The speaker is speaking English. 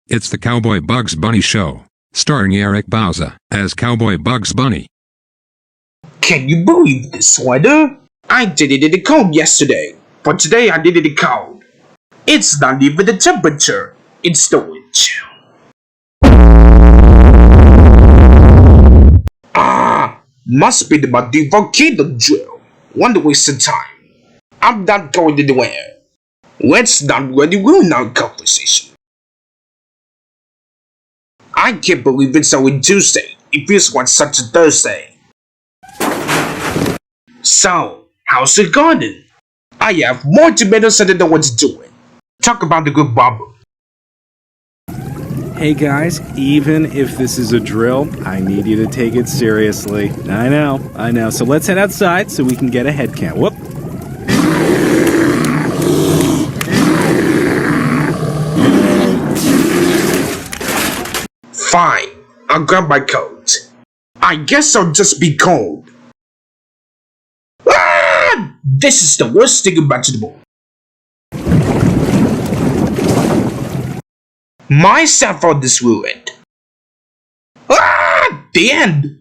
It's the Cowboy Bugs Bunny Show, starring Eric Bauza as Cowboy Bugs Bunny. Can you believe this sweater? I did it in the cold yesterday, but today I did it in the cold. It's not even the temperature, it's the wind chill. Must be the muddy volcano drill. One waste of time. I'm not going anywhere. Let's not really ruin our conversation. I can't believe it's only Tuesday. It feels like such a Thursday. So, how's it going? I have more tomatoes and I know what to do with. Talk about the good barber. Hey guys, even if this is a drill, I need you to take it seriously. I know. So let's head outside so we can get a head count. Whoop. Fine, I'll grab my coat. I guess I'll just be cold. This is the worst thing imaginable. My cell phone is ruined. The end.